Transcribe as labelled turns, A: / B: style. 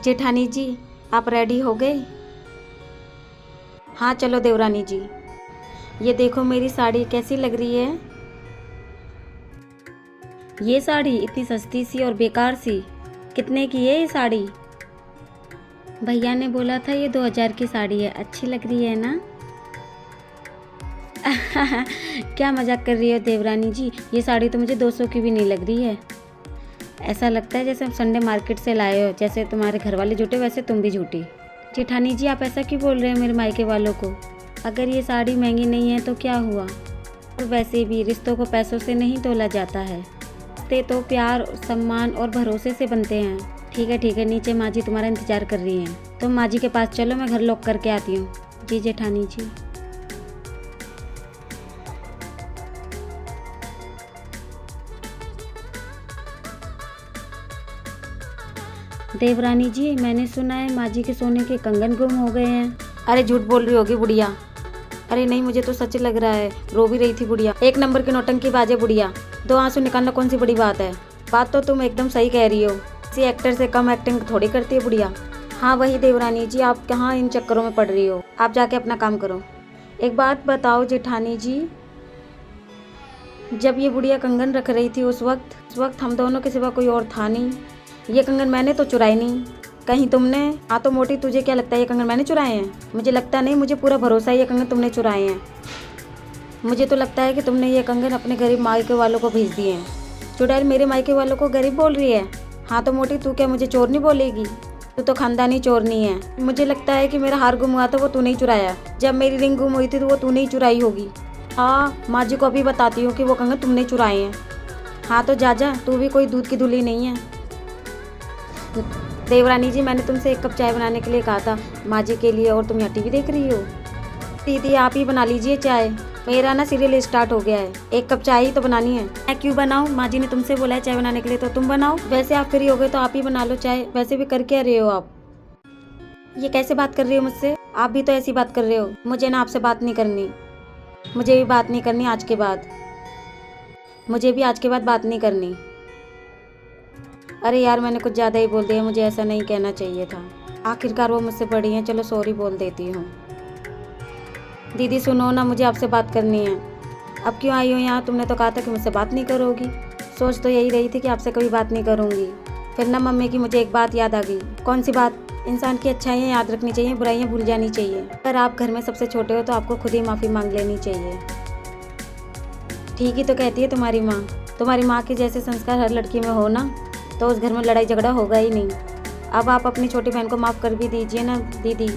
A: जेठानी जी, आप रेडी हो गए? हाँ चलो देवरानी जी। ये देखो मेरी साड़ी कैसी लग रही है। ये साड़ी इतनी सस्ती सी और बेकार सी, कितने की है ये साड़ी? भैया ने बोला था ये 2000 की साड़ी है, अच्छी लग रही है ना? क्या मजाक कर रही हो देवरानी जी, ये साड़ी तो मुझे 200 की भी नहीं लग रही है। ऐसा लगता है जैसे संडे मार्केट से लाए हो, जैसे तुम्हारे घर वाले झूठे वैसे तुम भी झूठी। जेठानी जी आप ऐसा क्यों बोल रहे हो मेरे मायके वालों को? अगर ये साड़ी महंगी नहीं है तो क्या हुआ? और वैसे भी रिश्तों को पैसों से नहीं तोला जाता है, रिश्ते तो प्यार, सम्मान और भरोसे से बनते हैं। ठीक है, नीचे माँ जी तुम्हारा इंतजार कर रही हैं। तुम माँ जी के पास चलो, मैं घर लॉक करके आती हूँ। जी जेठानी जी। देवरानी जी मैंने सुना है माँ जी के सोने के कंगन गुम हो गए हैं। अरे झूठ बोल रही होगी बुढ़िया। अरे नहीं, मुझे तो सच लग रहा है, रो भी रही थी बुढ़िया। एक नंबर की नौटंकी बाजे बुढ़िया, 2 आंसू निकालना कौन सी बड़ी बात है। बात तो तुम एकदम सही कह रही हो, किसी एक्टर से कम एक्टिंग थोड़ी करती है बुढ़िया। हाँ वही देवरानी जी, आप कहाँ इन चक्करों में पड़ रही हो, आप जाके अपना काम करो। एक बात बताओ जेठानी जी, जब ये बुढ़िया कंगन रख रही थी उस वक्त हम दोनों के सिवा कोई और था नहीं। ये कंगन मैंने तो चुराई नहीं, कहीं तुमने? हाँ तो मोटी, तुझे क्या लगता है ये कंगन मैंने चुराए हैं? मुझे लगता नहीं, मुझे पूरा भरोसा है ये कंगन तुमने चुराए हैं। मुझे तो लगता है कि तुमने ये कंगन अपने गरीब मायके वालों को भेज दिए हैं। चुड़ैल मेरे मायके वालों को गरीब बोल रही है? हाँ तो मोटी, तू क्या मुझे चोर नहीं बोलेगी? तू तो खानदानी चोर नहीं है। मुझे लगता है कि मेरा हार गुम हुआ था वो तूने ही चुराया। जब मेरी रिंग गुम हुई थी तो वो तूने ही चुराई होगी। हाँ माँ जी को अभी बताती हूँ कि वो कंगन तुमने चुराए हैं। हाँ तो जा, तू भी कोई दूध की धुली नहीं है। देवरानी जी मैंने तुमसे 1 कप चाय बनाने के लिए कहा था माँ जी के लिए, और तुम यहाँ टीवी देख रही हो। दीदी आप ही बना लीजिए चाय, मेरा ना सीरियल स्टार्ट हो गया है। 1 कप चाय ही तो बनानी है। मैं क्यों बनाऊँ, माँ जी ने तुमसे बोला है चाय बनाने के लिए, तो तुम बनाओ। वैसे आप फ्री हो गए तो आप ही बना लो चाय, वैसे भी कर क्या रहे हो आप? ये कैसे बात कर रही हो मुझसे? आप भी तो ऐसी बात कर रहे हो। मुझे ना आपसे बात नहीं करनी, मुझे भी बात नहीं करनी आज के बाद, मुझे भी आज के बाद बात नहीं करनी। अरे यार मैंने कुछ ज़्यादा ही बोल दिया, मुझे ऐसा नहीं कहना चाहिए था। आखिरकार वो मुझसे बड़ी हैं, चलो सॉरी बोल देती हूँ। दीदी सुनो ना, मुझे आपसे बात करनी है। अब क्यों आई हो यहाँ? तुमने तो कहा था कि मुझसे बात नहीं करोगी। सोच तो यही रही थी कि आपसे कभी बात नहीं करूँगी, फिर ना मम्मी की मुझे एक बात याद आ गई। कौन सी बात? इंसान की अच्छाइयाँ याद रखनी चाहिए, बुराइयाँ भूल जानी चाहिए। अगर आप घर में सबसे छोटे हो तो आपको खुद ही माफ़ी मांग लेनी चाहिए। ठीक ही तो कहती है तुम्हारी माँ। तुम्हारी माँ के जैसे संस्कार हर लड़की में हो ना, तो उस घर में लड़ाई झगड़ा होगा ही नहीं। अब आप अपनी छोटी बहन को माफ़ कर भी दीजिए ना दीदी।